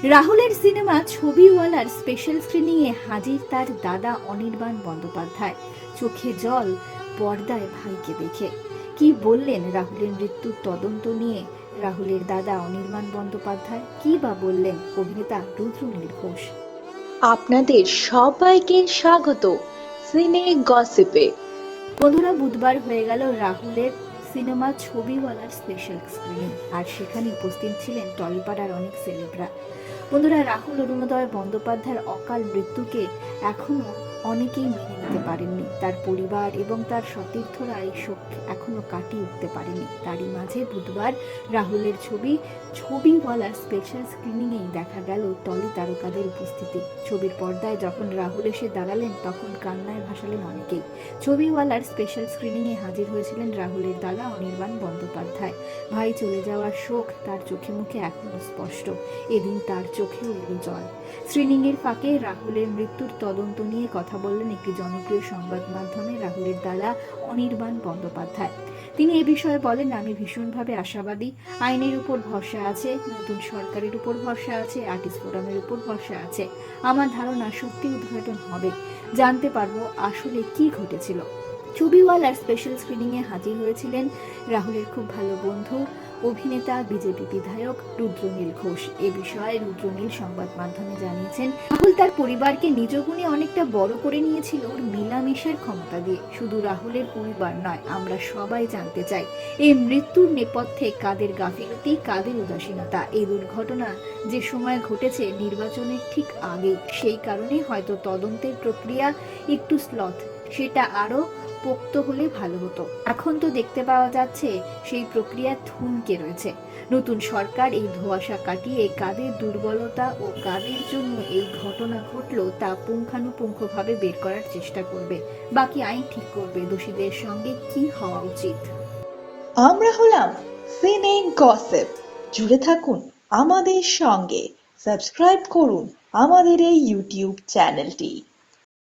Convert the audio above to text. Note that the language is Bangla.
রাহুলের সিনেমা ছবিওয়ালার স্পেশাল স্ক্রিনিংয়ে হাজির তার দাদা অনির্বাণ বন্দ্যোপাধ্যায়। চোখে জল পর্দায় ভাইকে দেখে। কি বললেন রাহুলের মৃত্যুর তদন্ত নিয়ে রাহুলের দাদা অনির্বাণ বন্দ্যোপাধ্যায়? কি বা বললেন অভিনেতা রুদ্রনীল ঘোষ? আপনাদের সবাইকে স্বাগত সিনে গসিপে। বন্ধুরা, বুধবার হয়ে গেল রাহুলের সিনেমা ছবিওয়ালার স্পেশাল স্ক্রিনিং, আর সেখানে উপস্থিত ছিলেন টলিপাড়ার অনেক সেলেবরা। বন্ধুরা, রাহুল অরুণোদয় বন্দ্যোপাধ্যায়ের অকাল মৃত্যুকে এখনো অনেকেই মেনে নিতে পারেননি। তার পরিবার এবং তার সতীর্থরা এই শোক এখনো কাটিয়ে উঠতে পারেনি। তারই মাঝে বুধবার রাহুলের ছবিওয়ালার স্পেশাল স্ক্রিনিংয়েই দেখা গেল টলি তারকাদের উপস্থিতি। ছবির পর্দায় যখন রাহুল এসে দাঁড়ালেন তখন কান্নায় ভাসালেন অনেকেই। ছবিওয়ালার স্পেশাল স্ক্রিনিংয়ে হাজির হয়েছিলেন রাহুলের দাদা অনির্বাণ বন্দ্যোপাধ্যায়। ভাই চলে যাওয়ার শোক তার চোখে মুখে এখনো স্পষ্ট। এদিন তার চোখেও এলো জল। স্ক্রিনিংয়ের ফাঁকে রাহুলের মৃত্যুর তদন্ত নিয়ে কথা বললেন একটি জনপ্রিয় সংবাদ মাধ্যমে রাহুলের দাদা অনির্বাণ বন্দ্যোপাধ্যায়। তিনি এ বিষয়ে বলেন, আমি ভীষণভাবে আশাবাদী। আইনের উপর ভরসা আছে, নতুন সরকারের উপর ভরসা আছে, আর্টিস্ট ফোরামের উপর ভরসা আছে। আমার ধারণা সত্যি উদ্ঘাটন হবে, জানতে পারবো আসলে কি ঘটেছিল। ছবিওয়ালার স্পেশাল স্ক্রিনিংয়ে হাজির হয়েছিলেন রাহুলের খুব ভালো বন্ধু অভিনেতা বিজেপি বিধায়ক রুদ্রনীল ঘোষ। এ বিষয়ে রুদ্রনীল সংবাদ মাধ্যমে জানিয়েছেন, রাহুল তার পরিবারকে নিজ গুণে অনেকটা বড় করে নিয়েছিল ওর মেলামেশার ক্ষমতা দিয়ে। শুধু রাহুলের পরিবার নয়, আমরা সবাই জানতে চাই এই মৃত্যুর নেপথ্যে কাদের গাফিলতি, কাদের উদাসীনতা। এই দুর্ঘটনা যে সময় ঘটেছে নির্বাচনের ঠিক আগে, সেই কারণে হয়তো তদন্তের প্রক্রিয়া একটু স্লথ, সেটা আরো পোক্ত হলে ভালো হতো। এখন তো দেখতে পাওয়া যাচ্ছে সেই প্রক্রিয়া থমকে রয়েছে। নতুন সরকার এই ধোঁয়াশা কাটিয়ে কাদের দুর্বলতা ও কাদের জন্য এই ঘটনা ঘটলো তা পুঙ্খানুপুঙ্খভাবে বের করার চেষ্টা করবে। বাকি আইন ঠিক করবে দোষীদের সঙ্গে কি হওয়া উচিত। আমরা হলাম সিনে গসিপ। জুড়ে থাকুন আমাদের সঙ্গে, সাবস্ক্রাইব করুন আমাদের এই ইউটিউব চ্যানেলটি।